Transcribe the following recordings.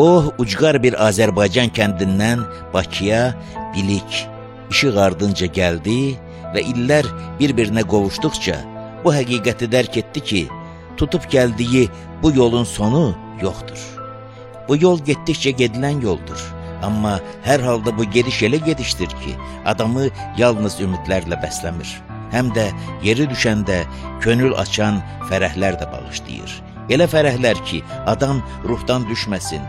O, ucqar bir Azərbaycan kəndindən Bakıya bilik, işıq ardınca gəldi və illər bir-birinə qovuşduqca bu həqiqəti dərk etdi ki, tutub gəldiyi bu yolun sonu yoxdur. Bu yol getdikcə gedilən yoldur. Amma hər halda bu gediş elə gedişdir ki, adamı yalnız ümidlərlə bəsləmir. Həm də yeri düşəndə könül açan fərəhlər də bağışlayır. Elə fərəhlər ki, adam ruhdan düşməsin.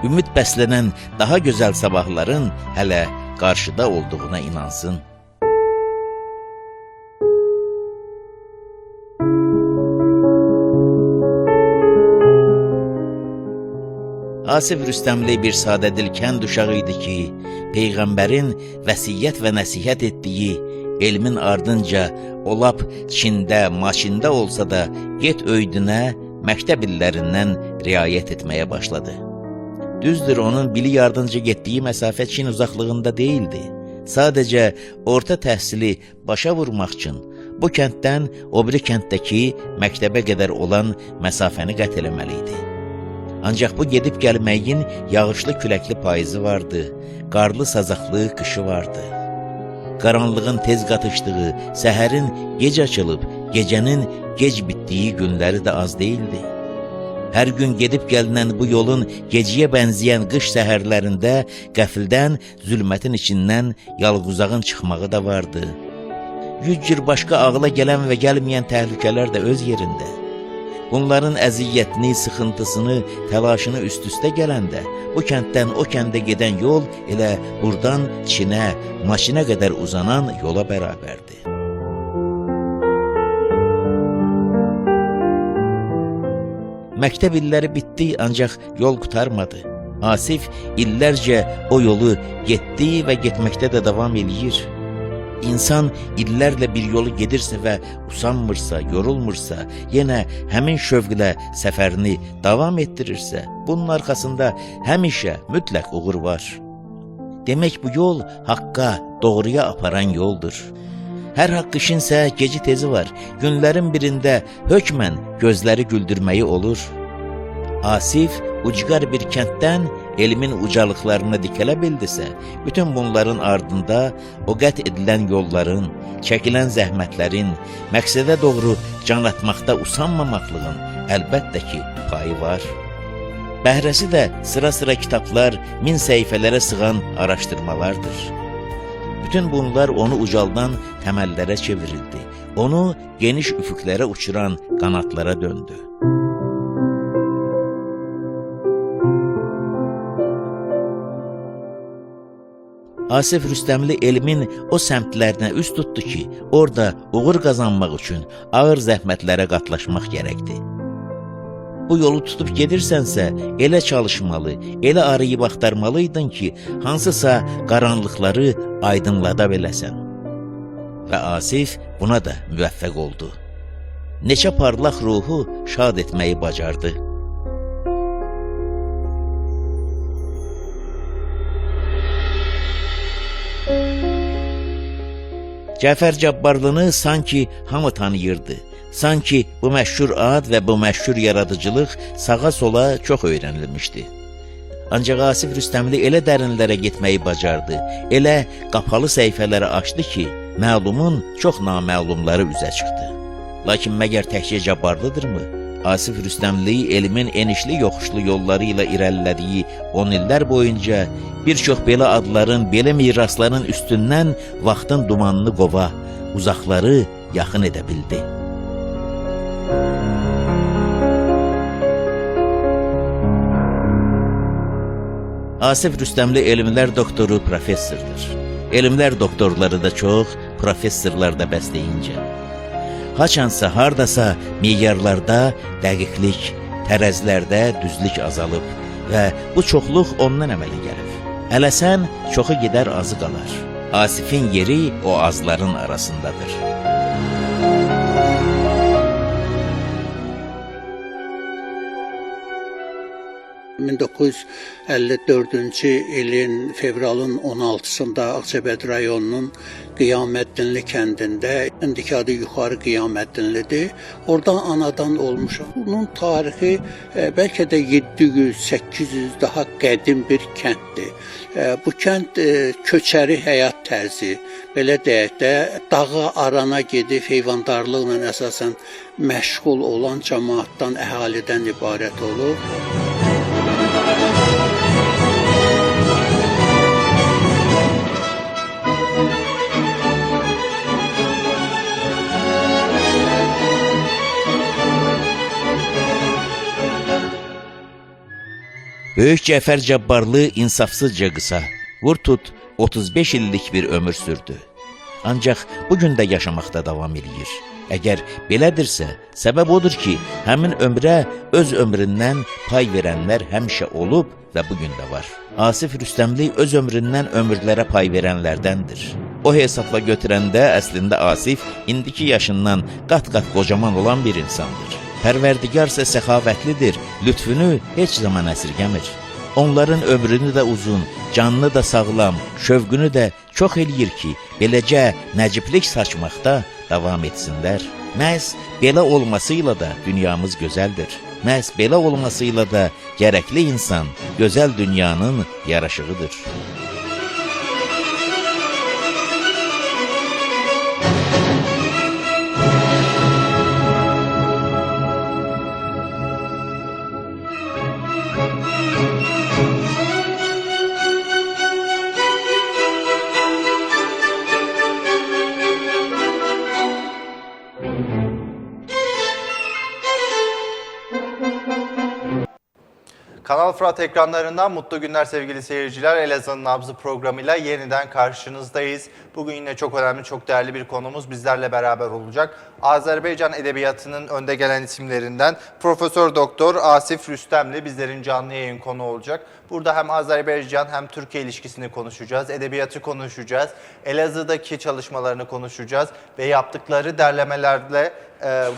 Ümid bəslənən daha gözəl sabahların hələ qarşıda olduğuna inansın. Asif Rüstəmli bir sadədil kənd uşağı idi ki, Peyğəmbərin vəsiyyət və nəsihət etdiyi elmin ardınca o lap Çində, maşində olsa da get öydünə, məktəb illərindən riayət etməyə başladı. Düzdür, onun bilik ardınca getdiyi məsafə Çin uzaqlığında deyildi. Sadəcə orta təhsili başa vurmaq üçün bu kənddən o biri kənddəki məktəbə qədər olan məsafəni qət eləməli idi. Ancaq bu gedib gəlməyin yağışlı küləkli payızı vardı, qarlı sazaqlı qışı vardı. Qaranlığın tez qatışdığı, səhərin gec açılıb, gecənin gec bitdiyi günləri də az deyildi. Hər gün gedib gəlinən bu yolun geciyə bənzəyən qış səhərlərində qəfildən zülmətin içindən yalquzağın çıxmağı da vardı. Yüz cür başqa ağla gələn və gəlməyən təhlükələr də öz yerində. Bunların əziyyətini, sıxıntısını, təlaşını üst-üstə gələndə bu kənddən o kəndə gedən yol elə buradan Çinə, maşinə qədər uzanan yola bərabərdir. Məktəb illəri bitdi, ancaq yol qurtarmadı. Asif illərcə o yolu getdi və getməkdə də davam eləyir. İnsan illərlə bir yolu gedirsə və usanmırsa, yorulmursa, yenə həmin şövqlə səfərini davam etdirirsə, bunun arxasında həmişə mütləq uğur var. Demək bu yol haqqa, doğruya aparan yoldur. Hər haqq işinsə geci tezi var. Günlərin birində hökmən gözləri güldürməyi olur. Asif ucqar bir kənddən elmin ucalıqlarına dikələ bildisə, bütün bunların ardında o qət edilən yolların, çəkilən zəhmətlərin, məqsədə doğru can atmaqda usanmamaqlığın əlbəttə ki, payı var. Bəhrəsi də sıra-sıra kitablar, 1000 səhifələrə sığan araşdırmalardır. Bütün bunlar onu ucaldan təməllərə çevirildi. Onu geniş üfüqlərə uçuran qanatlara döndü. Asif Rüstəmli elmin o səmtlərinə üz tutdu ki, orada uğur qazanmaq üçün ağır zəhmətlərə qatlaşmaq gərəkdir. Bu yolu tutub gedirsənsə, elə çalışmalı, elə arayıb axtarmalıydın ki, hansısa qaranlıqları aydınlada biləsən. Və Asif buna da müvəffəq oldu. Neçə parlaq ruhu şad etməyi bacardı. Cəfər Cabbarlını sanki hamı tanıyırdı. Sanki bu məşhur ad və bu məşhur yaradıcılıq sağa-sola çox öyrənilmişdi. Ancaq Asif Rüstəmli elə dərinlərə getməyi bacardı, elə qapalı səhifələri açdı ki, məlumun çox naməlumları üzə çıxdı. Lakin məgər təkcə Cabbarlıdırmı? Asif Rüstəmli elmin enişli yoxuşlu yolları ilə irəlilədiyi 10 illər boyunca bir çox belə adların, belə mirasların üstündən vaxtın dumanını qova, uzaqları yaxın edə bildi. Asif Rüstəmli elmlər doktoru, professordur. Elmlər doktorları da çox, professorlar da bəsləyincə. Haçansa, hardasa meyarlarda dəqiqlik, tərəzlərdə düzlük azalıb və bu çoxluq ondan əmələ gəlib. Ələsən, çoxu gedər, azı qalar. Asifin yeri o azların arasındadır. 1954-cü ilin fevralın 16-sında Ağcabədi rayonunun Qiyaməddinli kəndində, indiki adı Yuxarı Qiyaməddinlidir. Orada anadan olmuşam. Bunun tarixi bəlkə də 700-800 daha qədim bir kənddir. Bu kənd köçəri həyat tərzi, belə deyək də, dağa arana gedib heyvandarlıqla əsasən məşğul olan cəmaatdan, əhalidən ibarət olur. Böyük Cəfər Cabbarlı insafsızca qısa, vur tut 35 illik bir ömür sürdü. Ancaq bugün də yaşamaqda davam edir. Əgər belədirsə, səbəb odur ki, həmin ömrə öz ömründən pay verənlər həmişə olub və bugün də var. Asif Rüstəmli öz ömründən ömürlərə pay verənlərdəndir. O hesabla götürəndə əslində Asif indiki yaşından qat-qat qocaman olan bir insandır. Pərverdigar isə səxavətlidir, lütfünü heç zaman əsirgəmir. Onların ömrünü də uzun, canını da sağlam, şövqünü də çox eləyir ki, beləcə nəciblik saçmaqda davam etsinlər. Məhz belə olmasıyla da dünyamız gözəldir. Məhz belə olmasıyla da gərəkli insan gözəl dünyanın yaraşığıdır. Kanal Fırat ekranlarından mutlu günler sevgili seyirciler. Elazığ'ın Nabzı programıyla yeniden karşınızdayız. Bugün yine çok önemli, çok değerli bir konumuz bizlerle beraber olacak. Azerbaycan Edebiyatı'nın önde gelen isimlerinden Profesör Doktor Asif Rüstemli bizlerin canlı yayın konu olacak. Burada hem Azerbaycan hem Türkiye ilişkisini konuşacağız, edebiyatı konuşacağız, Elazığ'daki çalışmalarını konuşacağız ve yaptıkları derlemelerle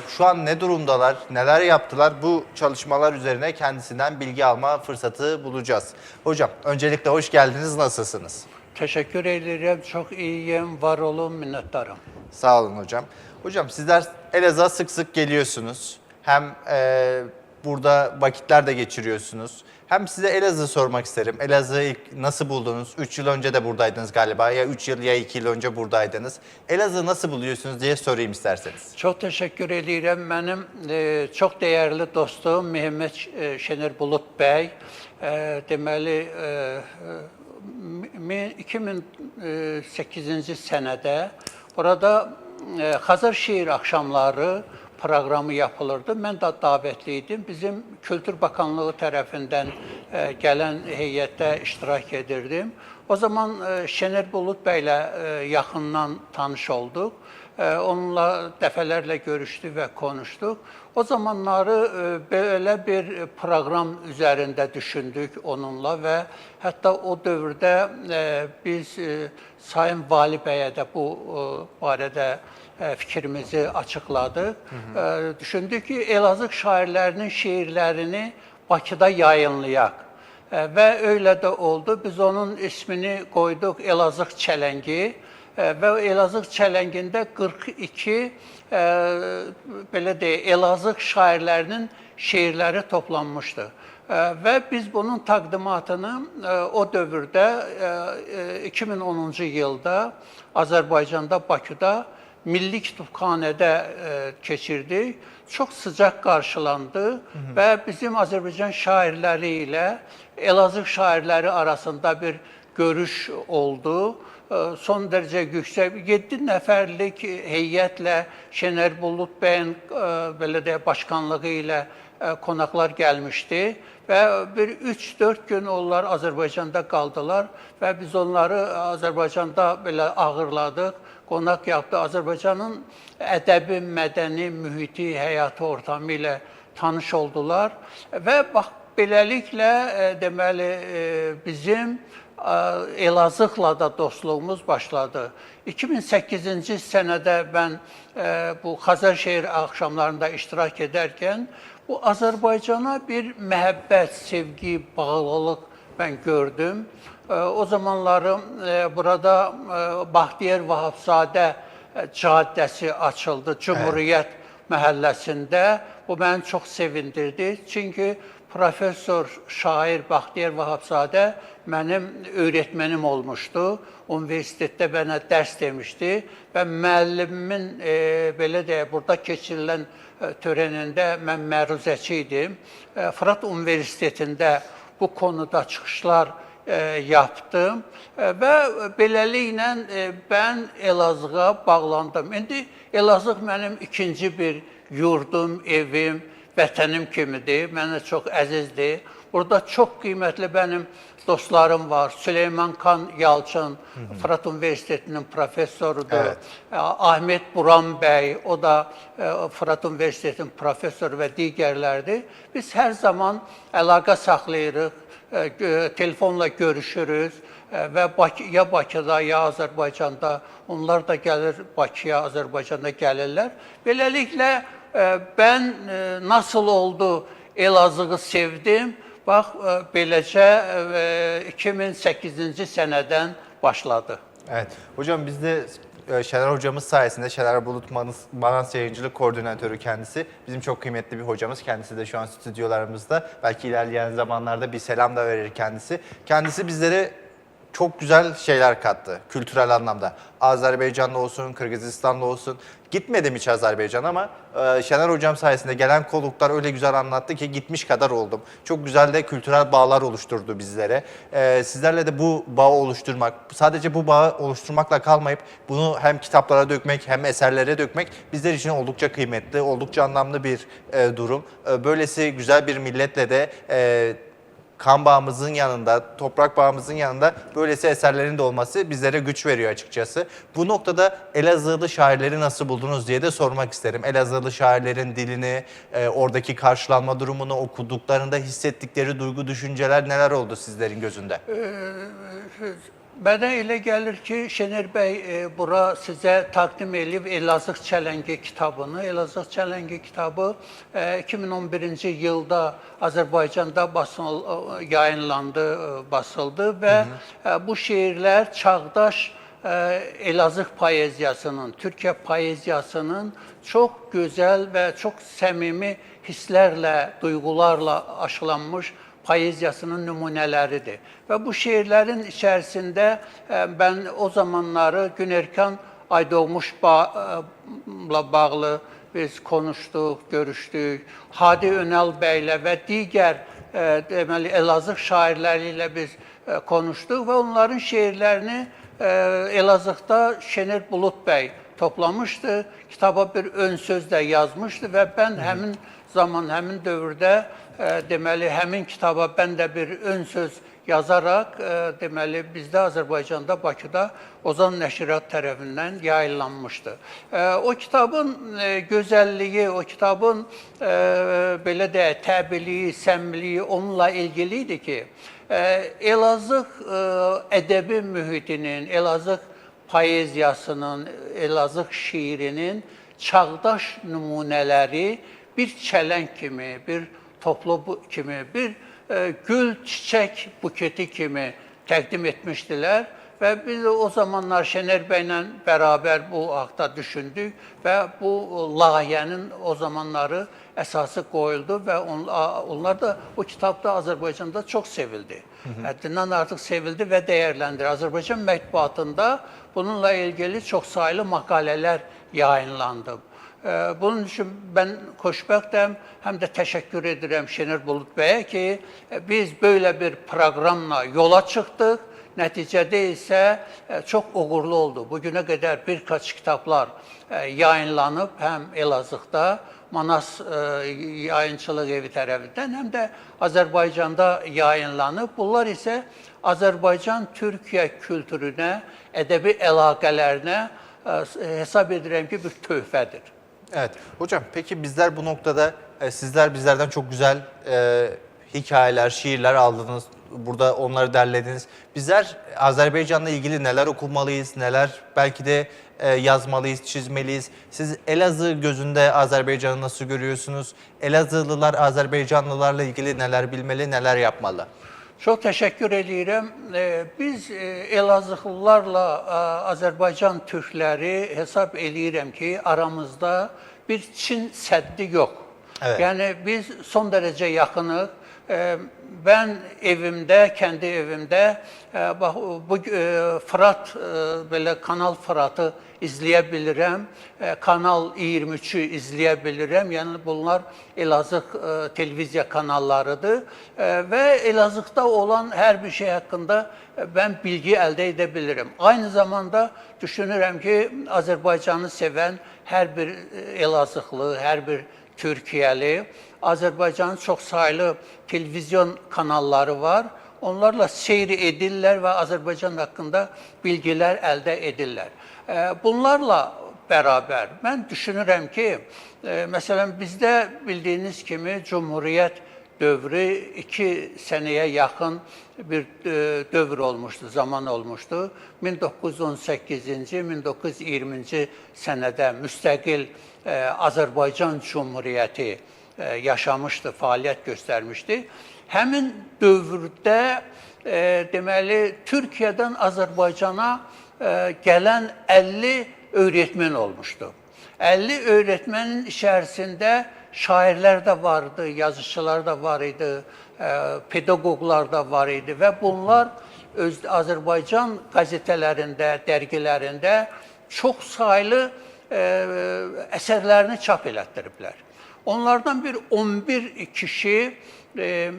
şu an ne durumdalar, neler yaptılar, bu çalışmalar üzerine kendisinden bilgi alma fırsatı bulacağız. Hocam öncelikle hoş geldiniz, nasılsınız? Teşekkür ederim, çok iyiyim, var olun, minnettarım. Sağ olun hocam. Hocam sizler Elazığ'a sık sık geliyorsunuz, hem burada vakitler de geçiriyorsunuz. Hem size Elazığ'ı sormak isterim. Elazığ'ı ilk nasıl buldunuz? 3 yıl önce de buradaydınız galiba. Ya 3 yıl ya 2 yıl önce buradaydınız. Elazığ'ı nasıl buluyorsunuz diye sorayım isterseniz. Çok teşekkür ederim. Benim çok değerli dostum Mehmet Şener Bulut Bey. Deməli, 2008-ci sənədə orada Xazar şiir axşamları proqramı yapılırdı. Mən də davətli idim. Bizim Kültür Bakanlığı tərəfindən gələn heyətdə iştirak edirdim. O zaman Şener Bulut bəylə yaxından tanış olduq. Onunla dəfələrlə görüşdük və konuşduq. O zamanları belə bir proqram üzərində düşündük onunla və hətta o dövrdə biz Sayın Vali bəyə də bu barədə fikrimizi açıqladıq. Düşündük ki, Elazığ şairlərinin şeirlərini Bakıda yayınlayaq. Və elə də oldu. Biz onun ismini qoyduq Elazığ Çələngi. Və Elazığ Çələngində 42 belə deyək, Elazığ şairlərinin şeirləri toplanmışdı. Və biz bunun təqdimatını o dövrdə 2010-cu ildə Azərbaycanda, Bakıda Milli Kütüpxanədə keçirdik. Çox sıcaq qarşılandı və bizim Azərbaycan şairləri ilə Elazığ şairləri arasında bir görüş oldu. Son dərəcə yüksək 7 nəfərlik heyətlə Şener Bulut bəyin belə deyək başkanlığı ilə qonaqlar gəlmişdi və bir 3-4 gün onlar Azərbaycanda qaldılar və biz onları Azərbaycanda belə ağırladıq, qonaq yapdı. Azərbaycanın ədəbi, mədəni, mühiti, həyatı ortamı ilə tanış oldular və bax beləliklə deməli bizim Elazığla da dostluğumuz başladı. 2008-ci sənədə mən bu Xazar şeir axşamlarında iştirak edərkən bu Azərbaycana bir məhəbbət, sevgi, bağlılıq ben gördüm. O zamanları burada Bahtiyar Vahabzadə caddəsi açıldı Cumhuriyet məhəlləsində. Bu məni çox sevindirdi. Çünki profesör, şair Bahtiyar Vahabzadə mənim öyrətmənim olmuşdu. Universitetdə mənə dərs demişdi və müəllimimin belə deyək, burada keçirilən törenində mən məruzəçi idim. Fırat Universitetində bu konuda çıxışlar yaptım və beləliklə mən Elazığ'a bağlandım. İndi Elazığ mənim ikinci bir yurdum, evim, vətənim kimidir, mənə çox əzizdir. Burada çox qiymətli mənim dostlarım var. Süleyman Kan Yalçın, Fırat Universitetinin professorudur. Evet. Ahmet Buran bəy, o da Fırat Universitetinin professoru və digərlərdir. Biz hər zaman əlaqə saxlayırıq, telefonla görüşürüz və ya Bakıda, ya Azərbaycanda, onlar da gəlir Bakıya, Azərbaycanda gəlirlər. Beləliklə, ben nasıl oldu Elazığ'ı sevdim, bax, beləcə 2008-ci seneden başladı. Evet, hocam biz de Şener hocamız sayesinde, Şener Bulut Manans Yayıncılık Koordinatörü kendisi. Bizim çok kıymetli bir hocamız. Kendisi de şu an stüdyolarımızda. Belki ilerleyen zamanlarda bir selam da verir kendisi. Kendisi bizlere çok güzel şeyler kattı kültürel anlamda. Azerbaycan'da olsun, Kırgızistan'da olsun. Gitmedim hiç Azerbaycan ama Şener hocam sayesinde gelen konuklar öyle güzel anlattı ki gitmiş kadar oldum. Çok güzel de kültürel bağlar oluşturdu bizlere. Sizlerle de bu bağı oluşturmak, sadece bu bağı oluşturmakla kalmayıp bunu hem kitaplara dökmek hem eserlere dökmek bizler için oldukça kıymetli, oldukça anlamlı bir durum. Böylesi güzel bir milletle de kan bağımızın yanında, toprak bağımızın yanında böylesi eserlerin de olması bizlere güç veriyor açıkçası. Bu noktada Elazığlı şairleri nasıl buldunuz diye de sormak isterim. Elazığlı şairlerin dilini, oradaki karşılanma durumunu, okuduklarında hissettikleri duygu, düşünceler neler oldu sizlerin gözünde? Mənə elə gəlir ki, Şener bəy bura sizə təqdim edib Elazığ Çələngi kitabını. Elazığ Çələngi kitabı 2011-ci yılda Azərbaycanda yayınlandı, basıldı və bu şeirlər çağdaş Elazığ poeziyasının, Türkiyə poeziyasının çox gözəl və çox səmimi hisslərlə, duyğularla aşılanmış poeziyasının nümunələridir. Və bu şeirlərin içərisində ben o zamanları Günerkan Aydoğmuş'la bağlı biz konuştuk, görüşdük. Hadi Önal bəylə və digər deməli Elazığ şairləri ilə biz konuştuk və onların şeirlərini Elazığda Şener Bulut bəy toplamışdı. Kitaba bir ön söz də yazmışdı və ben həmin zaman, həmin dövrdə deməli, həmin kitaba mən də bir ön söz yazaraq, deməli, bizdə Azərbaycanda, Bakıda Ozan Nəşriyyat tərəfindən yayınlanmışdı. O kitabın gözəlliyi, o kitabın belə deyək, təbiliyi, səmiliyi onunla ilgili idi ki, Elazığ ədəbi mühitinin, Elazığ poeziyasının, Elazığ şiirinin çağdaş nümunələri bir çələng kimi, bir toplu kimi, bir gül, çiçək buketi kimi təqdim etmişdilər və biz o zamanlar Şener bəylə bərabər bu haqda düşündük və bu layihənin o zamanları əsası qoyuldu və onlar da o kitabda Azərbaycanda çox sevildi. Həddindən artıq sevildi və dəyərləndirildi. Azərbaycan mətbuatında bununla ilgili çox saylı maqalələr yayınlandı. Bunun üçün ben xoşbəxtəm, həm də təşəkkür edirəm Şener Bulut bəyə ki, biz böyle bir proqramla yola çıxdıq. Nəticədə isə çox uğurlu oldu. Bugünə qədər bir kaç kitablar yayınlanıb, həm Elazığda, Manas Yayıncılıq Evi tərəfindən, həm də Azərbaycanda yayınlanıb. Bunlar isə Azərbaycan-Türkiyə kültürünə, ədəbi əlaqələrinə hesab edirəm ki, bir töhfədir. Evet. Hocam peki bizler bu noktada sizler bizlerden çok güzel hikayeler, şiirler aldınız. burada onları derlediniz. Bizler Azerbaycan'la ilgili neler okumalıyız, neler belki de yazmalıyız, çizmeliyiz? Siz Elazığ gözünde Azerbaycan'ı nasıl görüyorsunuz? Elazığlılar Azerbaycanlılarla ilgili neler bilmeli, neler yapmalı? Çox təşəkkür edirəm. Biz Elazığlılarla Azərbaycan türkləri hesab edirəm ki, aramızda bir Çin səddi yox. Evet. Yəni biz son dərəcə yaxınıq. Ben evimdə, kendi evimdə bax bu Fırat belə Kanal Fıratı izləyə bilirəm. Kanal 23-ü izləyə bilirəm. Yəni bunlar Elazığ televiziya kanallarıdır və Elazığda olan hər bir şey haqqında ben bilgi əldə edə bilirəm. Aynı zamanda düşünürəm ki, Azərbaycanı sevən hər bir Elazığlı, hər bir Türkiyəli, Azərbaycanın çox saylı televizyon kanalları var. Onlarla seyr edirlər və Azərbaycan haqqında bilgilər əldə edirlər. Bunlarla bərabər mən düşünürəm ki, məsələn bizdə bildiyiniz kimi Cumhuriyyət dövrü 2 sənəyə yaxın bir dövr olmuşdu, zaman olmuşdu. 1918-ci, 1920-ci sənədə müstəqil Azərbaycan Cumhuriyyəti yaşamışdı, fəaliyyət göstərmişdi. Həmin dövrdə deməli Türkiyədən Azərbaycana gələn 50 öğretmen olmuşdu. 50 öğretmenin içərisində şairlər də vardı, yazıçılar da var idi, pedagoglar da var idi və bunlar öz Azərbaycan qəzetələrində, dərgilərində çox saylı əsərlərini çap elətdiriblər. Onlardan bir 11 kişi,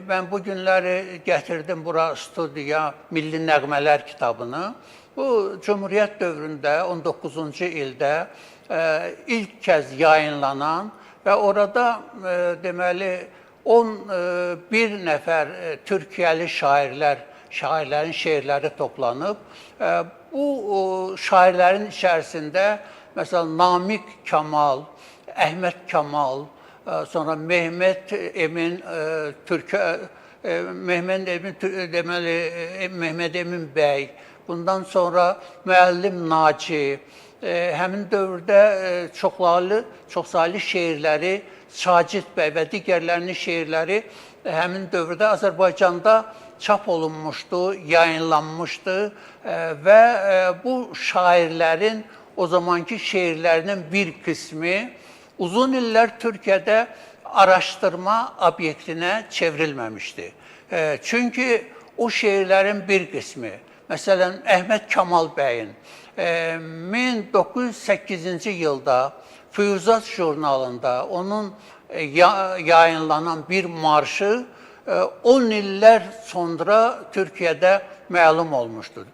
ben bu günləri gətirdim bura studiya, Milli Nəğmələr kitabını. Bu Cumhuriyyət dövründə 19-cu ildə ilk kəz yayınlanan və orada deməli 11 nəfər Türkiyəli şairlərin şeirləri toplanıb. Bu şairlərin içərisində mesela Namik Kemal, Əhməd Kemal, sonra Mehmet Emin Mehmet Emin bəy, bundan sonra Müəllim Naci, həmin dövrdə çox saylı şeirləri, Sacid bəy və digərlərinin şeirləri həmin dövrdə Azərbaycanda çap olunmuşdu, yayınlanmışdı və bu şairlərin o zamanki şeirlərinin bir kısmı uzun iller Türkiye'de araştırma obyektine çevrilmemişti. Çünkü o şehirlerin bir kısmı, mesela Əhməd Kemal Bey'in 1908. yılda Füyuzat jurnalında onun yayınlanan bir marşı 10 iller sonra Türkiye'de məlum olmuştur.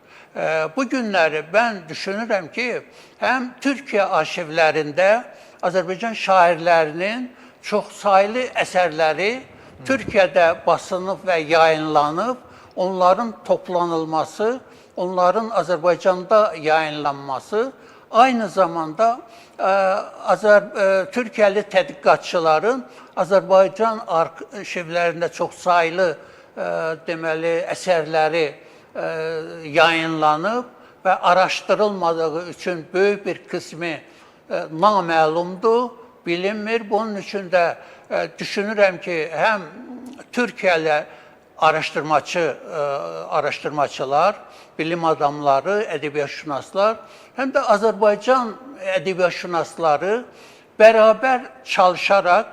Bu günləri ben düşünürəm ki, hem Türkiye arşivlərində Azərbaycan şairlərinin çox saylı əsərləri Türkiyədə basılıb və yayınlanıb, onların toplanılması, onların Azərbaycanda yayınlanması, aynı zamanda Türkiyəli tədqiqatçıların Azərbaycan arşivlərində çox saylı deməli əsərləri yayınlanıb və araşdırılmadığı üçün böyük bir kısmı naməlumdur, bilinmir. Bunun üçün də düşünürəm ki, həm Türkiyəli araşdırmaçılar, bilim adamları, ədəbiyyatşünaslar, həm də Azərbaycan ədəbiyyatşünasları bərabər çalışaraq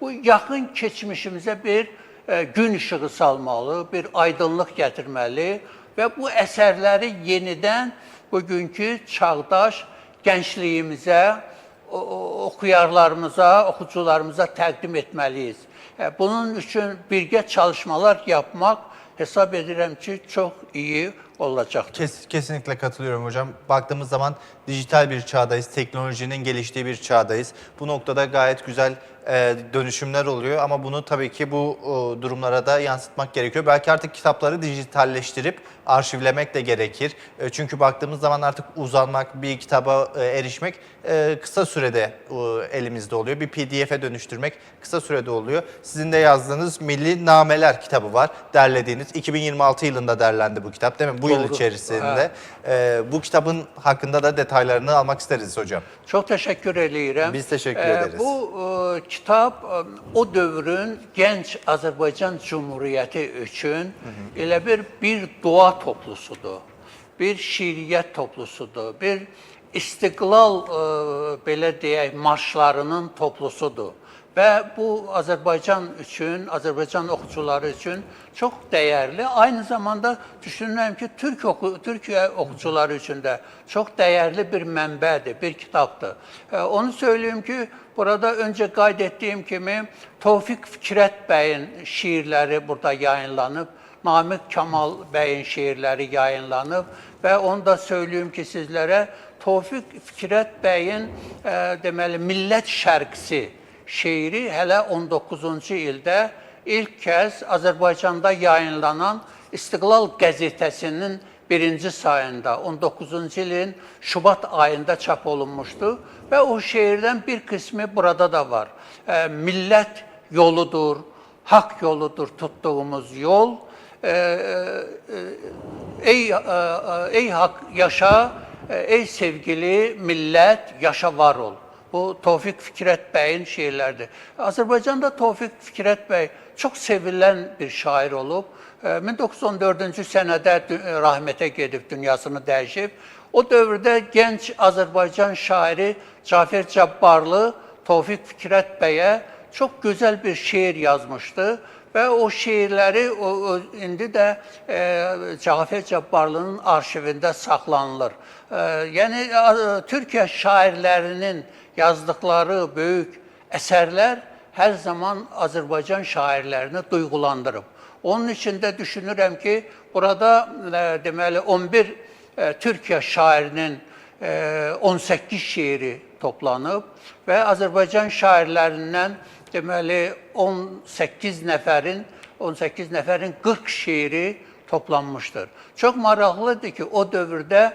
bu yaxın keçmişimizə bir gün işığı salmalı, bir aydınlıq gətirməli və bu əsərləri yenidən bugünkü çağdaş gəncliyimizə, oxuyarlarımıza, oxucularımıza təqdim etməliyiz. Bunun üçün birgə çalışmalar yapmak hesap edirəm ki, çok iyi olacaktır. Kesinlikle katılıyorum hocam. Baktığımız zaman dijital bir çağdayız, teknolojinin geliştiği bir çağdayız. Bu noktada gayet güzel dönüşümler oluyor ama bunu tabii ki bu durumlara da yansıtmak gerekiyor. Belki artık kitapları dijitalleştirip arşivlemek de gerekir. Çünkü baktığımız zaman artık uzanmak, bir kitaba erişmek kısa sürede elimizde oluyor. Bir PDF'e dönüştürmek kısa sürede oluyor. Sizin de yazdığınız Milli Nameler kitabı var, derlediğiniz. 2026 yılında derlendi bu kitap, değil mi? Bu yıl içerisinde. Bu kitabın hakkında da detaylarını almak isteriz hocam. Çok teşekkür ederim. Biz teşekkür ederiz. Bu kitap o dövrün genç Azərbaycan Cumhuriyyəti üçün elə bir dua toplusudur. Bir şiiriyyət toplusudur. Bir istiqlal belə deyək marşlarının toplusudur. Və bu Azərbaycan üçün, Azərbaycan oxucuları üçün çox dəyərli. Aynı zamanda düşünürəm ki, Türkiyə oxucuları üçün də çox dəyərli bir mənbədir, bir kitabdır. Onu söyleyeyim ki, burada öncə qeyd etdiyim kimi Tofiq Fikrət bəyin şiirləri burada yayınlanıb, Namiq Kamal bəyin şiirləri yayınlanıb və onu da söyleyeyim ki sizlərə Tofiq Fikrət bəyin deməli Millət Şərqisi şeiri hələ 19-cu ildə ilk kəz Azərbaycanda yayınlanan İstiqlal qəzetəsinin birinci sayında 19-cu ilin Şubat ayında çap olunmuşdu və o şeirdən bir qismi burada da var. Millət yoludur, haqq yoludur tuttuğumuz yol. Ey haqq yaşa, ey sevgili millət yaşa var ol. Bu Tofiq Fikrət bəyin şiirləridir. Azərbaycanda Tofiq Fikrət bəy çox sevilən bir şair olub. 1914-cü sənədə rəhmətə gedib, dünyasını dəyişib. O dövrdə gənc Azərbaycan şairi Cafer Cabbarlı Tofiq Fikrət bəyə çox gözəl bir şeir yazmışdı. Və o şeirləri indi də Cafer Cabbarlının arşivində saxlanılır. Yəni, Türkiyə şairlərinin yazdıkları böyük əsərlər hər zaman Azərbaycan şairlərini duyğulandırıb. Onun için də düşünürəm ki, burada deməli 11 Türkiyə şairinin 18 şeiri toplanıb və Azərbaycan şairlərindən deməli 18 nəfərin 40 şeiri toplanmışdır. Çox maraqlıdır ki, o dövrdə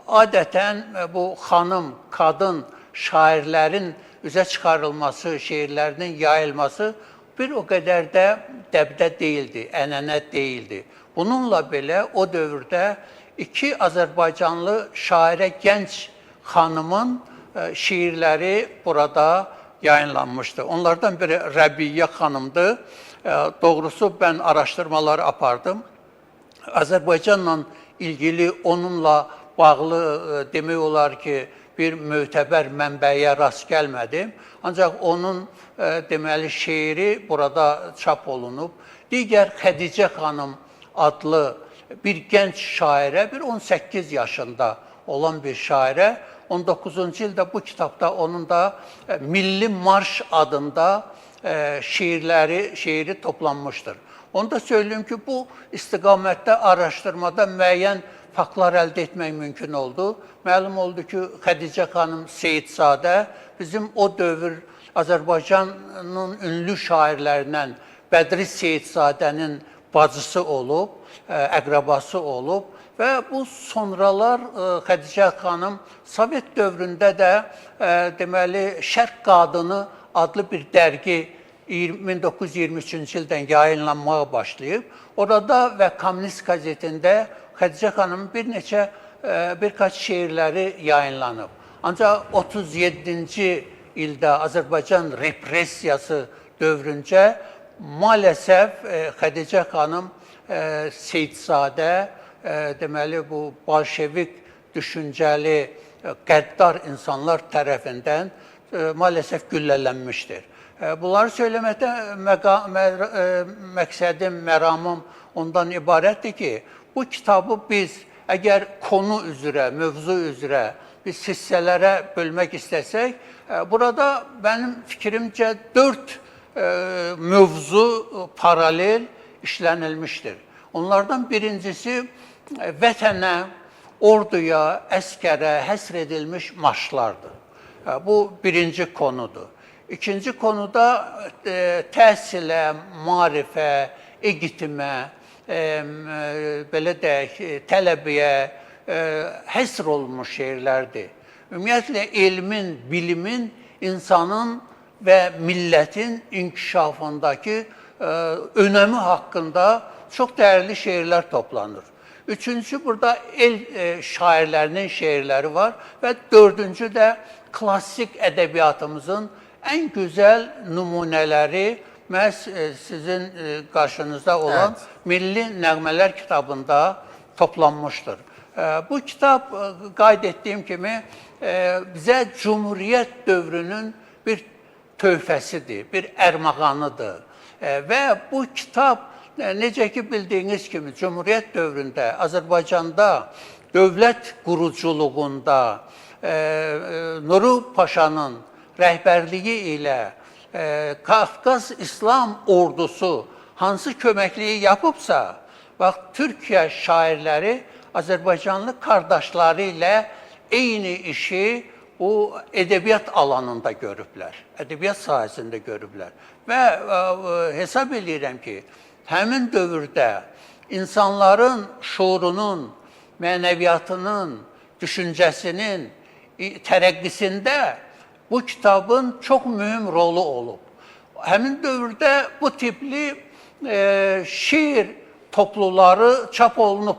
adətən bu xanım, qadın şairlərin üzə çıxarılması, şeirlərinin yayılması bir o qədər də dəbdə deyildi, ənənə deyildi. Bununla belə o dövrdə iki Azərbaycanlı şairə gənc xanımın şiirləri burada yayınlanmışdı. Onlardan biri Rəbiyyə xanımdır. Doğrusu ben araştırmalar apardım. Azərbaycanla ilgili onunla bağlı demək olar ki, bir mötəbər mənbəyə rast gəlmədim. Ancaq onun deməli şeiri burada çap olunub. Digər Xədicə xanım adlı bir gənc şairə, bir 18 yaşında olan bir şairə, 19-cu ildə bu kitabda onun da Milli Marş adında şiiri toplanmışdır. Onu da söyleyeyim ki, bu istiqamətdə araşdırmada müəyyən faktlar əldə etmək mümkün oldu. Məlum oldu ki, Xədicə xanım Seyidzadə bizim o dövr Azərbaycanın ünlü şairlərindən Bədri Seyidzadənin bacısı olub, əqrabası olub və bu sonralar Xədicə xanım Sovet dövründə də deməli Şərq Qadını adlı bir dərgi 1923-cü ildən yayınlanmağa başlayıb. Orada və Kommunist qəzetində Xədicə xanımın birkaç şeirləri yayınlanıb. Ancaq 37-ci ildə Azərbaycan repressiyası dövrüncə maalesef Xədicə xanım Seyidzadə deməli bu bolşevik düşüncəli qəddar insanlar tərəfindən maalesef güllələnmişdir. Bunları söyləməkdə məqsədim, məramım ondan ibarətdir ki, bu kitabı biz əgər konu üzrə, mövzu üzrə biz hissələrə bölmək istəsək, burada mənim fikrimcə 4 mövzu paralel işlənilmişdir. Onlardan birincisi vətənə, orduya, əskərə həsr edilmiş marşlardır. Bu birinci konudur. İkinci konuda təhsilə, maarifə, eğitimə, belə deyək, tələbiyə həsr olunmuş şeirlərdir. Ümumiyyətlə, elmin, bilimin, insanın və millətin inkişafındakı önəmi haqqında çox dəyərli şeirlər toplanır. Üçüncü, burada el şairlərinin şeirləri var və dördüncü də klassik ədəbiyyatımızın ən gözəl nümunələri məhz sizin qarşınızda olan Milli Nəğmələr kitabında toplanmışdır. Bu kitab, qeyd etdiyim kimi, bizə Cumhuriyyət dövrünün bir töhfəsidir, bir ərmağanıdır. Və bu kitab, necə ki bildiyiniz kimi, Cumhuriyyət dövründə, Azərbaycanda, dövlət quruculuğunda, Nuru Paşanın rəhbərliyi ilə Qafqaz İslam ordusu hansı köməkliyi yapıbsa, bax, Türkiyə şairləri Azərbaycanlı qardaşları ilə eyni işi bu ədəbiyyat alanında görüblər, ədəbiyyat sahəsində görüblər. Və hesab edirəm ki, həmin dövrdə insanların şuurunun, mənəviyyatının, düşüncəsinin tərəqqisində bu kitabın çox mühüm rolu olub. Həmin dövrdə bu tipli şiir topluları çap olunub.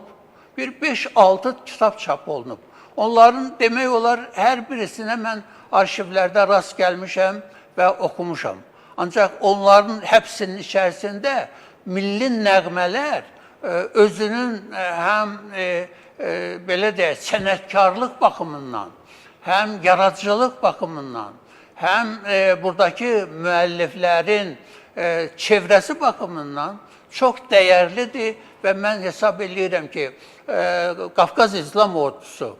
Bir 5-6 kitab çap olunub. Onların demək olar hər birisinə mən arşivlərdə rast gəlmişəm və oxumuşam. Ancaq onların həbsinin içərisində milli nəğmələr özünün həm belə deyək, sənətkarlıq baxımından, həm yaradıcılıq baxımından, həm buradakı müəlliflərin çevrəsi baxımından çox dəyərlidir və mən hesab edirəm ki, Qafqaz İslam ordusu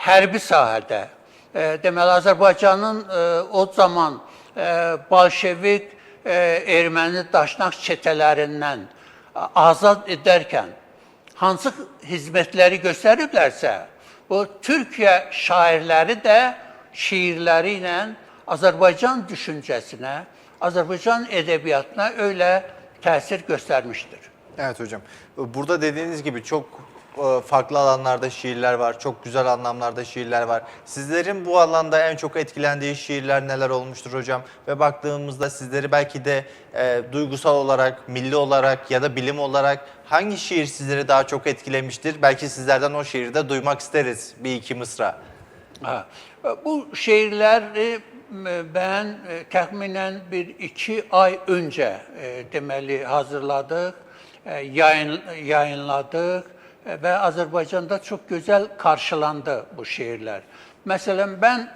hərbi sahədə, deməli, Azərbaycanın o zaman bolşevik erməni daşnaq çetələrindən azad edərkən hansı hizmətləri göstəriblərsə, bu Türkiyə şairləri də şiirləri ilə Azərbaycan düşüncəsinə, Azərbaycan ədəbiyyatına öyle təsir göstermiştir. Evet hocam. Burada dediğiniz gibi çok farklı alanlarda şiirler var. Çok güzel anlamlarda şiirler var. Sizlerin bu alanda en çok etkilendiği şiirler neler olmuştur hocam? Ve baktığımızda sizleri belki de duygusal olarak, milli olarak ya da bilim olarak hangi şiir sizleri daha çok etkilemiştir? Belki sizlerden o şiiri de duymak isteriz. Bir iki mısra. Bu şiirleri ben təxminən 1-2 ay önce deməli hazırladık, yayınladık ve Azerbaycan'da çok güzel karşılandı bu şiirler. Mesela ben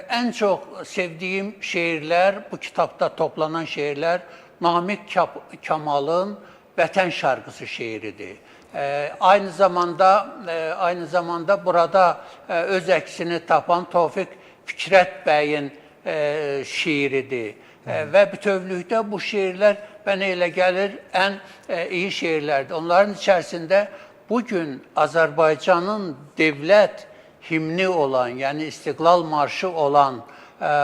en çok sevdiğim şiirler, bu kitapta toplanan şiirler, Namik Kemal'ın Vətən şarkısı şiiridir. Aynı zamanda burada öz əksini tapan Tofiq Fikrət bəyin şiiridir. Və bütövlükdə bu şiirlər mənə elə gəlir ən iyi şiirlərdir. Onların içərisində bugün Azərbaycanın devlət himni olan, yəni İstiqlal Marşı olan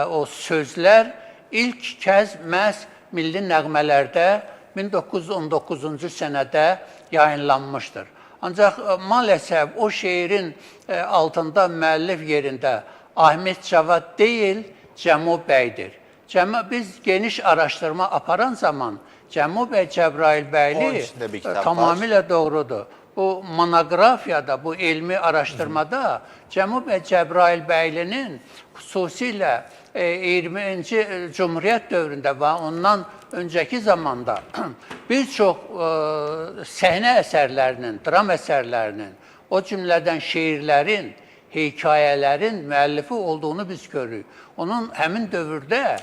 o sözlər ilk kəz məhz milli nəğmələrdə 1919-cu sənədə yayınlanmışdır. Ancaq maalesef o şiirin altında müəllif yerində Ahmet Cavad değil, Cəmo bəydir. Biz geniş araştırma aparan zaman Cəmo bəy Cəbrayıl bəyli tamamilə doğrudur. Bu monoqrafiyada, bu elmi araştırmada Cəmo bəy Cəbrayıl bəylinin xüsusilə 20-ci Cumhuriyyət dövründə və ondan öncəki zamanda bir çox səhnə əsərlərinin, dram əsərlərinin, o cümlədən şiirlərin, hekayələrin müəllifi olduğunu biz görürük. Onun həmin dövrdə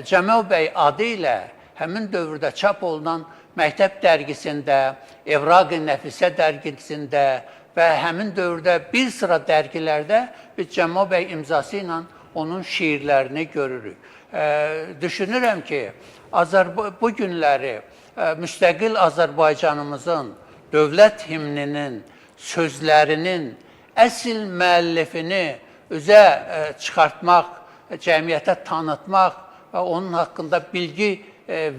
Cəmal bəy adı ilə həmin dövrdə çap olunan Məktəb dərgisində, Evraq-ı Nəfisə dərgisində və həmin dövrdə bir sıra dərgilərdə biz Cəmal bəy imzası ilə onun şiirlərini görürük. Düşünürəm ki, bu günləri müstəqil Azərbaycanımızın dövlət himninin, sözlərinin əsl müəllifini üzə çıxartmaq, cəmiyyətə tanıtmaq onun hakkında bilgi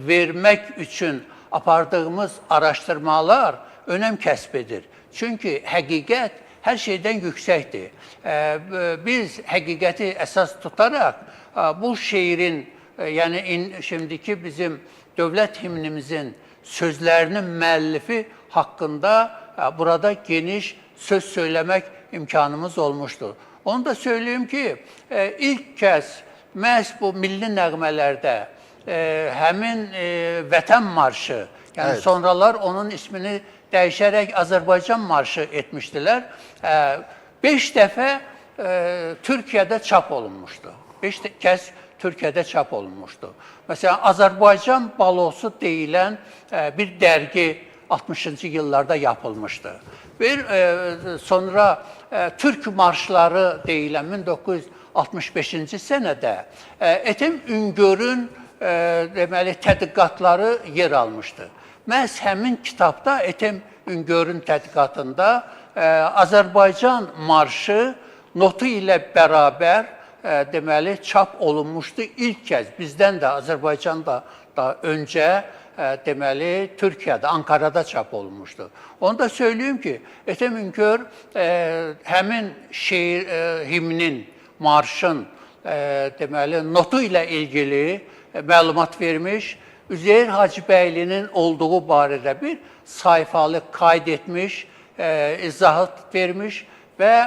vermek için apardığımız araştırmalar önem kəsb edir. Çünkü həqiqət her şeyden yüksektir. Biz həqiqəti əsas tutarak bu şiirin, yani şimdiki bizim dövlət himnimizin sözlərinin müəllifi hakkında burada geniş söz söylemek imkanımız olmuştur. Onu da söyleyeyim ki ilk kez məhz bu milli nəğmələrdə həmin Vətən Marşı, yani Evet. sonralar onun ismini değişerek Azerbaycan Marşı etmiştiler. 5 defa Türkiye'de çap olunmuştu. 5 kez Türkiye'de çap olunmuştu. Mesela Azerbaycan Balosu deyilen bir dergi 60. yıllarda yapılmıştı. Sonra Türk Marşları deyilen 1965. senede Ethem Üngör'ün deməli tədqiqatları yer almışdı. Məhz həmin kitabda Ethem Üngör'ün tədqiqatında Azərbaycan marşı notu ilə bərabər deməli çap olunmuşdu ilk kez. Bizdən də Azərbaycanda da öncə deməli Türkiye'de, Ankara'da çap olunmuştu. Onu da söyleyeyim ki Ethem Üngör həmin şiir, himnin, marşın deməli notu ilə ilgili məlumat vermiş, Üzeyir Hacıbəylinin olduğu barədə bir sayfalı kayd etmiş, izahat vermiş ve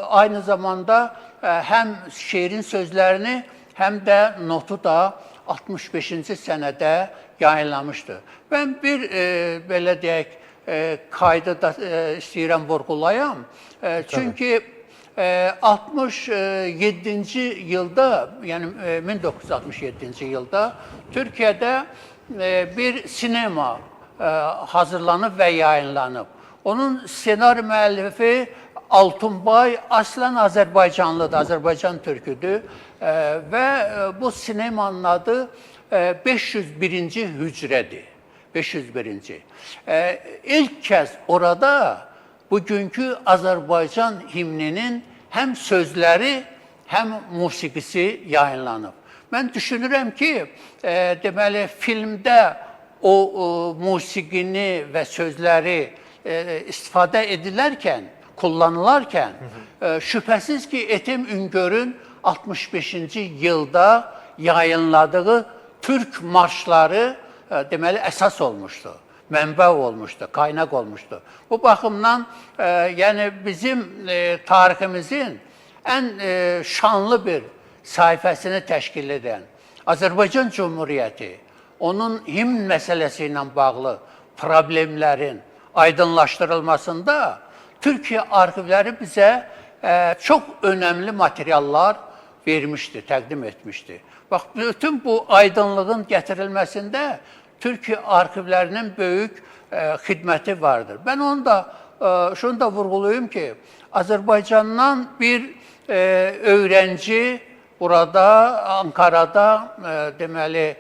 aynı zamanda hem şiirin sözlerini hem de notu da 65. senede yayınlamıştı. Ben bir belə deyək kaydı da istəyirəm vurğulayam. Çünkü 67. yılda, yani 1967. yılda Türkiye'de bir sinema hazırlanıp ve yayınlanıp. Onun senaryo müəllifi Altunbay aslen Azerbaycanlıdır, Azerbaycan Türküdür ve bu sinemanın adı 501. Hücredir. 501. İlk kez orada bugünkü Azerbaycan himninin hem sözleri hem musikisi yayınlanıb. Ben düşünürüm ki, deməli filmdə o musiqini ve sözleri istifadə edilərkən, kullanılarkən, şüphesiz ki Ethem Üngör'ün 65. yılda yayınladığı Türk marşları deməli əsas olmuşdu, mənbə olmuşdu, kaynak olmuşdu. Bu baxımdan yani bizim tariximizin en şanlı bir sayfasını təşkil edən Azərbaycan Cumhuriyyəti, onun himn meselesiyle bağlı problemlerin aydınlaştırılmasında Türkiye arşivleri bize çok önemli materyallar vermişti, təqdim etmişti. Bak, bütün bu aydınlığın getirilmesinde Türkiye arşivlerinin büyük xidməti vardır. Ben onu da şunu da vurgulayayım ki, Azerbaycan'dan bir öğrenci burada Ankara'da deməli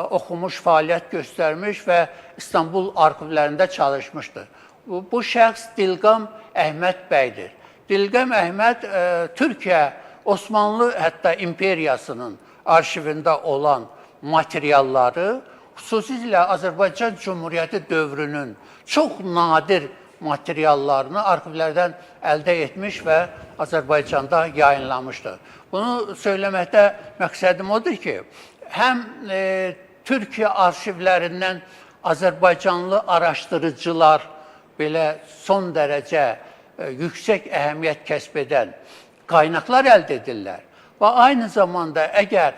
okumuş, faaliyet göstermiş ve İstanbul arşivlerinde çalışmıştır. Bu şəxs Dilqam Əhməd bəydir. Dilqam Əhməd Türkiye Osmanlı hətta imperiyasının arşivində olan materyalları, xüsusilə Azərbaycan Cumhuriyyəti dövrünün çox nadir materyallarını arşivlərdən əldə etmiş və Azərbaycanda yayınlamışdır. Bunu söyləməkdə məqsədim odur ki, həm Türkiye arşivlərindən Azərbaycanlı araşdırıcılar belə son derece yüksek əhəmiyyət kəsb edən kaynaklar əldə edirlər. Və aynı zamanda əgər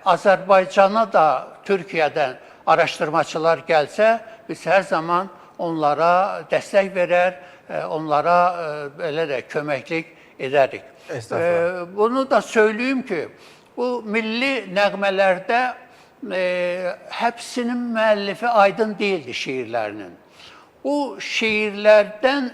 Azərbaycana da Türkiye'den araştırmacılar gelse, biz her zaman onlara destek verer, onlara belə də köməklik edərik. Bunu da söyleyeyim ki, bu milli nəğmələrdə hepsinin müəllifi aydın değildi şiirlərinin. Bu şiirlerden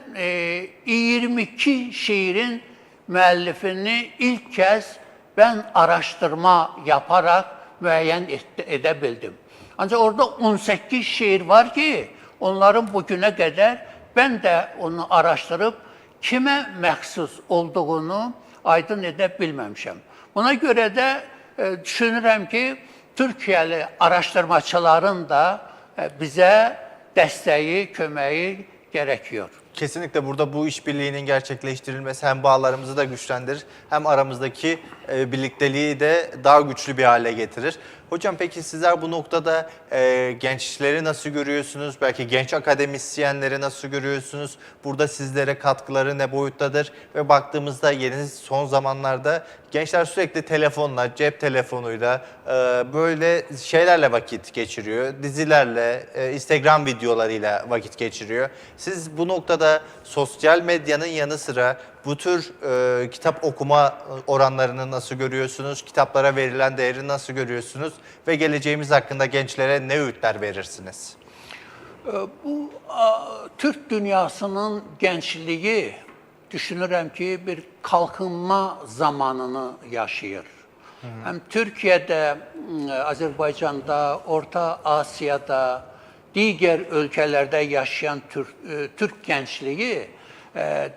22 şiirin müellifini ilk kez ben araştırma yaparak müəyyən edebildim. Ancak orada 18 şiir var ki, onların bugüne kadar ben de onu araştırıp kime məxsus olduğunu aydın edebilmemişim. Buna göre de düşünürəm ki, Türkiyəli araşdırmaçıların da bizə dəstəyi, köməyi gerekiyor. Kesinlikle burada bu işbirliğinin gerçekleştirilmesi hem bağlarımızı da güçlendirir hem aramızdaki birlikteliği de daha güçlü bir hale getirir. Hocam peki sizler bu noktada gençleri nasıl görüyorsunuz? Belki genç akademisyenleri nasıl görüyorsunuz? Burada sizlere katkıları ne boyuttadır? Ve baktığımızda yeni son zamanlarda gençler sürekli telefonla, cep telefonuyla böyle şeylerle vakit geçiriyor. Dizilerle, Instagram videolarıyla vakit geçiriyor. Siz bu noktada sosyal medyanın yanı sıra bu tür kitap okuma oranlarını nasıl görüyorsunuz? Kitaplara verilen değeri nasıl görüyorsunuz? Ve geleceğimiz hakkında gençlere ne öğütler verirsiniz? Bu Türk dünyasının gençliği düşünürəm ki bir kalkınma zamanını yaşayır. Hem Türkiye'de, Azerbaycan'da, Orta Asya'da, diğer ülkelerde yaşayan Türk gençliği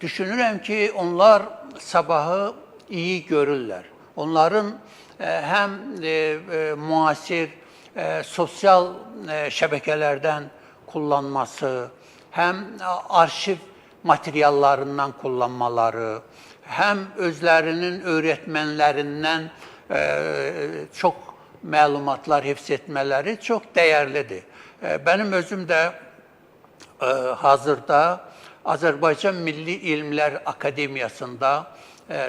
düşünürəm ki onlar sabahı iyi görürler. Onların hem muasir sosyal şebekelerden kullanması, hem arşiv materiallarından kullanmaları, hem özlerinin öğretmenlerinden çok məlumatlar hifz etmeleri çok değerlidir. Benim özüm de hazırda Azerbaycan Milli İlmlər Akademiyasında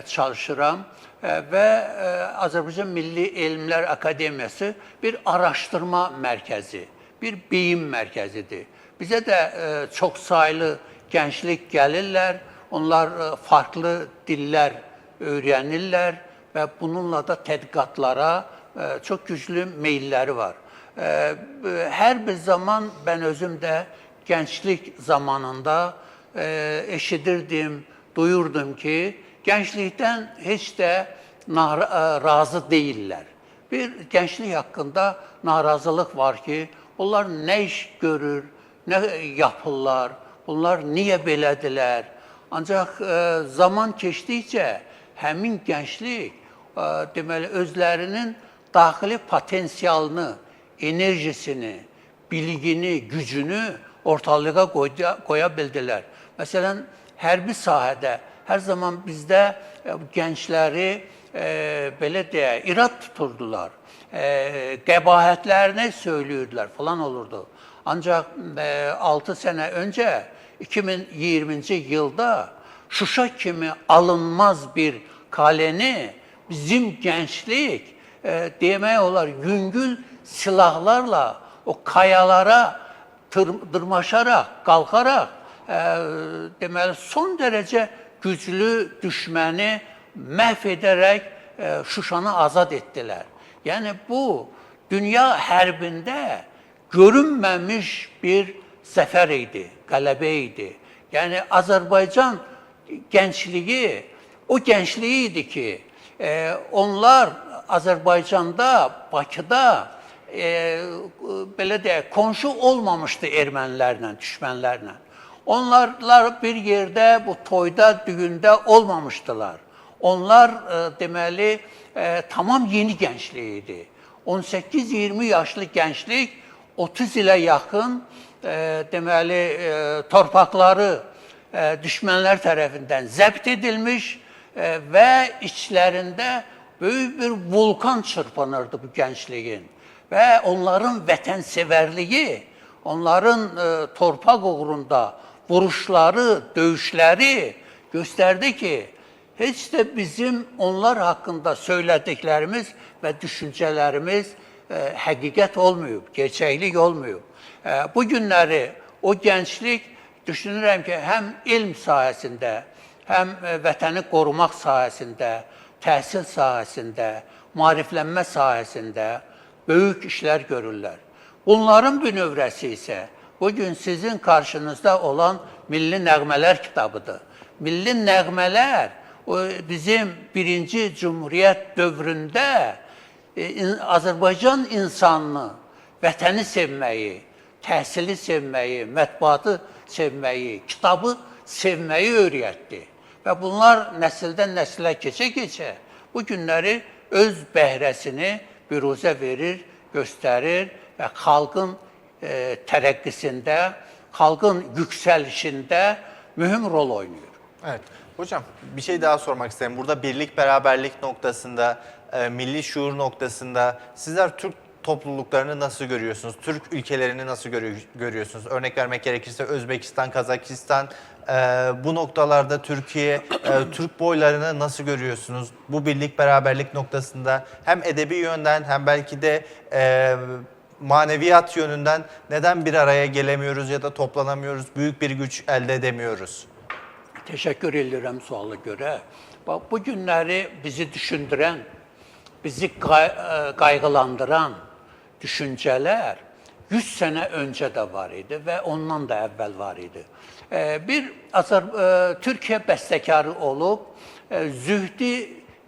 çalışıram ve Azerbaycan Milli İlmlər Akademiyası bir araştırma merkezi, bir bilim merkezidir. Bize de çok sayılı gençlik gelirler, onlar farklı diller öğrenirler ve bununla da tədqiqatlara çok güçlü meyilleri var. Her bir zaman ben özüm de gençlik zamanında eşidirdim, duyurdum ki gençlikten hiç de razı değiller. Bir gençlik hakkında narazılık var ki onlar ne iş görür, ne yapırlar, bunlar niye belədirlər. Ancak zaman keçdikcə həmin gençlik deməli özlərinin daxili potensialını, enerjisini, bilgini, gücünü ortalığa koya bildiler. Mesela hərbi sahədə hər zaman bizdə gençləri belə deyə irad tuturdular. Qəbahətlərini söylüyordular falan olurdu. Ancak 6 sene önce 2020. yılda Şuşa kimi alınmaz bir kaleni bizim gençlik demək olar yüngül silahlarla o kayalara dırmaşarak, kalkarak deməli son derece güçlü düşməni məhv edərək Şuşanı azad ettiler. Yani bu dünya hərbində görünmemiş bir zafer idi, qələbə idi. Yani Azerbaycan gençliği o gençliğiydi ki onlar Azerbaycan'da, Bakıda belə deyək, komşu olmamışdı ermənilərlə, düşmənlərlə. Onlar bir yerde bu toyda, düğünde olmamıştılar. Onlar deməli tamam yeni gençliğiydi. 18-20 yaşlı gençlik 30 ile yakın deməli torpaqları düşmənlər tərəfindən zəbt edilmiş ve içlerinde büyük bir vulkan çırpınırdı bu gençliğin. Ve onların vətənseverliyi, onların torpaq uğrunda vuruşları, döyüşləri gösterdi ki, hiç de bizim onlar hakkında söylediklerimiz ve düşüncelerimiz həqiqət olmuyor, gerçəklik olmuyor. Bu günləri o gençlik düşünürəm ki, hem ilm sahəsində, hem vətəni qorumaq sahəsində, təhsil sahəsində, maariflənmə sahəsində böyük işler görürlər. Bunların bir növrəsi ise bugün sizin karşınızda olan Milli Nəğmələr kitabıdır. Milli Nəğmələr bizim 1. Cumhuriyet dövründə Azerbaycan insanını, vətəni sevməyi, təhsili sevməyi, mətbuatı sevməyi, kitabı sevməyi öyrətdi. Və bunlar nəsildən nəsilə keçə-keçə bu günləri öz bəhrəsini büruzə verir, göstərir və xalqın tərəqqisində, xalqın yüksəlişində mühüm rol oynuyor. Evet. Hocam bir şey daha sormak isterim. Burada birlik, beraberlik noktasında, milli şuur noktasında sizler Türk topluluklarını nasıl görüyorsunuz? Türk ülkelerini nasıl görüyorsunuz? Örnek vermek gerekirse Özbekistan, Kazakistan, bu noktalarda Türkiye, Türk boylarını nasıl görüyorsunuz? Bu birlik, beraberlik noktasında hem edebi yönden hem belki de maneviyat yönünden neden bir araya gelemiyoruz ya da toplanamıyoruz, büyük bir güç elde edemiyoruz? Teşekkür ederim sualı göre. Bak, bu günləri bizi düşündürən, bizi qayğılandıran düşüncələr 100 sənə öncə də var idi və ondan da əvvəl var idi. Bir Türkiyə bəstəkarı olub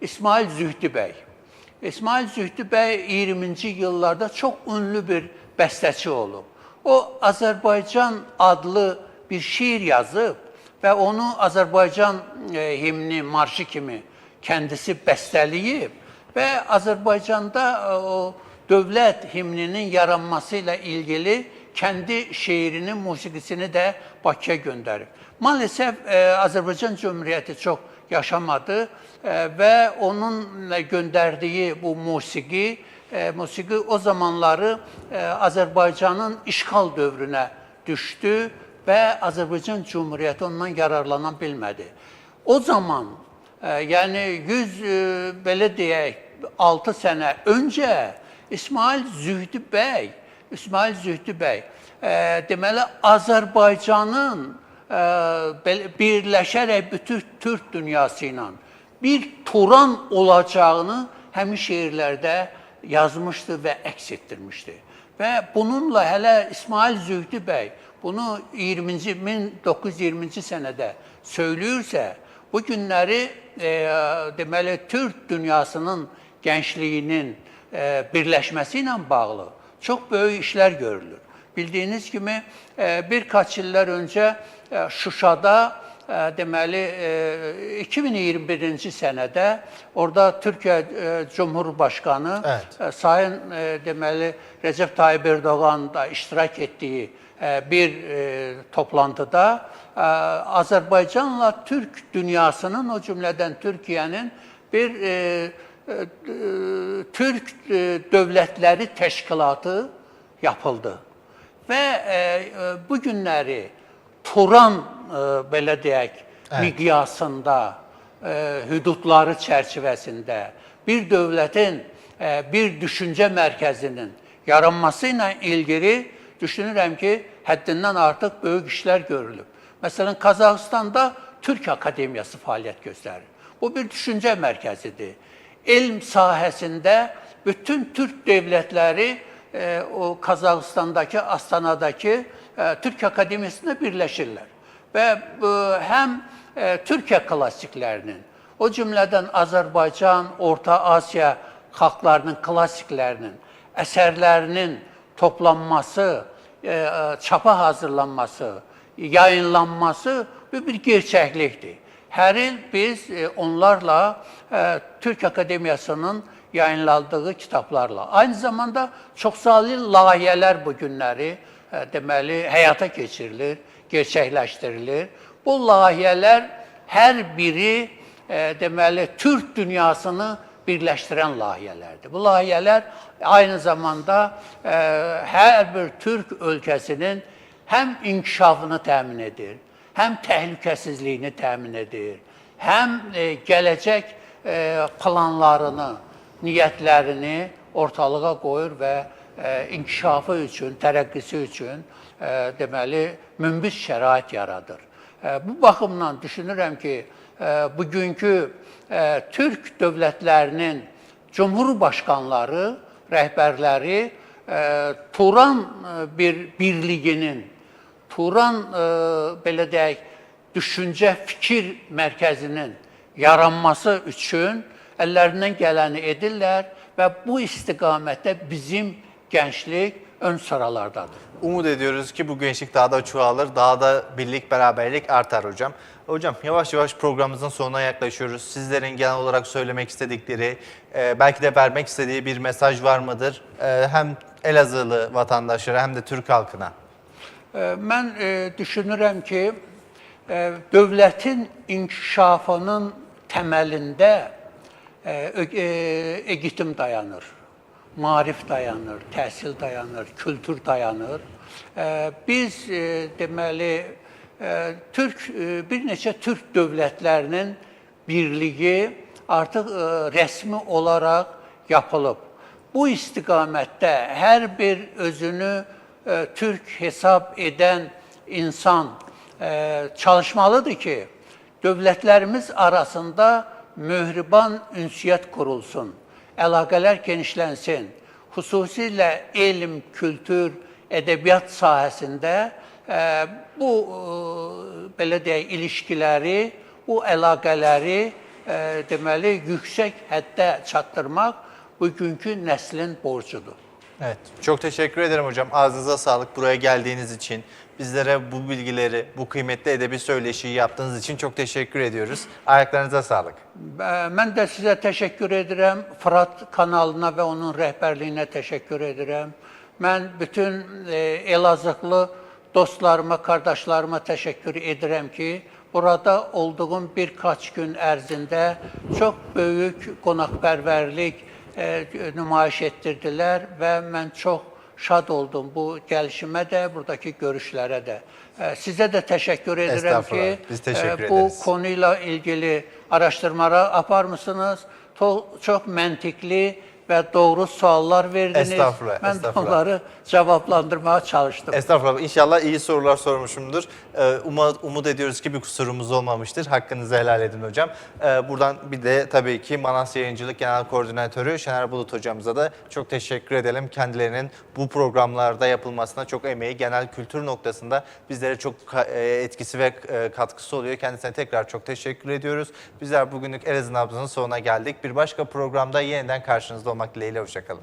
İsmail Zühtü bəy. İsmail Zühtü bəy 20-ci yıllarda çox ünlü bir bəstəçi olub. O Azərbaycan adlı bir şiir yazıb və onu Azərbaycan himni, marşı kimi kendisi bəstələyib və Azərbaycanda o dövlət himninin yaranmasıyla ilgili kendi şiirinin, musiqisini də Bakıya gönderib. Maalesef Azərbaycan Cumhuriyyəti çox yaşamadı ve onun gönderdiği bu musiki o zamanları Azərbaycanın işgal dövrüne düştü ve Azərbaycan Cumhuriyyəti ondan yararlana bilmədi. O zaman yani 100 belə deyək 6 sene önce İsmail Zühtü bəy deməli Azərbaycanın birləşərək bütün Türk dünyası ilə bir Turan olacağını həmin şeirlərdə yazmışdı və əks etdirmişdi. Və bununla hələ İsmail Zühtü bəy bunu 1920-ci sənədə söylüyorsa, bu günləri deməli Türk dünyasının gençliğinin birləşməsi ilə bağlı çok büyük işler görülür. Bildiğiniz gibi birkaç yıllar önce Şuşa'da deməli 2021-ci sənədə orada Türkiye Cumhurbaşkanı Sayın deməli Recep Tayyip Erdoğan da iştirak ettiği bir toplantıda Azerbaycan'la Türk dünyasının, o cümleden Türkiye'nin bir Türk Devletleri Teşkilatı yapıldı. Ve bu günleri Turan belə deyək, miqyasında, hüdudları çərçivəsində bir dövlətin, bir düşünce merkezinin yaranmasıyla ilgili düşünürəm ki, həddindən artıq böyük işler görülüb. Mesela Kazakistan'da Türk Akademiyası faaliyet gösterir. Bu bir düşünce merkezidir. Elm sahəsində bütün Türk devletleri o Kazakistan'daki, Astana'daki Türk Akademiyasında birleşirler. Ve hem Türkiye klasiklerinin, o cümleden Azerbaycan, Orta Asya xalqlarının klasiklerinin, eserlerinin toplanması, çapa hazırlanması, yayınlanması bir gerçəklikdir. Her yıl biz onlarla Türk Akademiyasının yayınladığı kitaplarla, aynı zamanda çoxsaylı layihələr bu günləri deməli həyata keçirilir, gerçəkləşdirilir. Bu layihələr hər biri deməli Türk dünyasını birləşdirən layihələrdir. Bu layihələr aynı zamanda hər bir Türk ölkəsinin hem inkişafını təmin edir, hem təhlükəsizliyini təmin edir, hem gələcək planlarını, niyyətlərini ortalığa qoyur ve inkişafı üçün, tərəqqisi üçün deməli münbit şərait yaradır. Bu baxımdan düşünürəm ki, bugünkü Türk dövlətlərinin cumhurbaşqanları, rəhbərləri Turan bir birliğinin, Turan belə deyək, düşünce fikir merkezinin yaranması üçün ellerinden geleni edirlər ve bu istiqamətdə bizim gençlik ön sıralardadır. Umut ediyoruz ki bu gençlik daha da çoğalır, daha da birlik, beraberlik artar hocam. Hocam yavaş yavaş programımızın sonuna yaklaşıyoruz. Sizlerin genel olarak söylemek istedikleri, belki de vermek istediği bir mesaj var mıdır? Hem Elazığlı vatandaşlara hem de Türk halkına. Mən düşünürəm ki, dövlətin inkişafının təməlində eğitim dayanır, maarif dayanır, təhsil dayanır, kültür dayanır. Biz deməli bir neçə türk dövlətlərinin birliyi artıq rəsmi olaraq yapılıb. Bu istiqamətdə hər bir özünü Türk hesab edən insan çalışmalıdır ki, dövlətlərimiz arasında möhriban ünsiyyət qurulsun, əlaqələr genişlənsin. Xüsusilə elm, kültür, ədəbiyyat sahəsində bu belə deyək ilişkiləri, bu əlaqələri deməli yüksək həddə çatdırmaq bugünkü nəslin borcudur. Evet, çok teşekkür ederim hocam. Ağzınıza sağlık buraya geldiğiniz için. Bizlere bu bilgileri, bu kıymetli edebi söyleşiyi yaptığınız için çok teşekkür ediyoruz. Ayaklarınıza sağlık. Mən də sizə təşəkkür edirəm. Fırat kanalına və onun rəhbərliyinə təşəkkür edirəm. Mən bütün Elazığlı dostlarıma, qardaşlarıma təşəkkür edirəm ki, burada olduğum birkaç gün ərzində çox böyük qonaqpərvərlik nümayiş etdirdilər və mən çox şad oldum bu gəlişimə də, buradakı görüşlərə də. Sizə də təşəkkür edirəm ki, biz təşəkkür bu ederiz. konuyla ilgili araşdırmalar aparmışsınız. Çox məntiqli və doğru suallar verdiniz. Estağfurullah, Mən estağfurullah. onları cevaplandırmaya çalıştım. Estağfurullah. İnşallah iyi sorular sormuşumdur. Umut ediyoruz ki bir kusurumuz olmamıştır. Hakkınızı helal edin hocam. Buradan bir de tabii ki Manas Yayıncılık Genel Koordinatörü Şener Bulut hocamıza da çok teşekkür edelim. Kendilerinin bu programlarda yapılmasına çok emeği, genel kültür noktasında bizlere çok etkisi ve katkısı oluyor. Kendisine tekrar çok teşekkür ediyoruz. Bizler bugünlük Elazığ Nabzı'nın sonuna geldik. Bir başka programda yeniden karşınızda olmak dileğiyle. Hoşçakalın.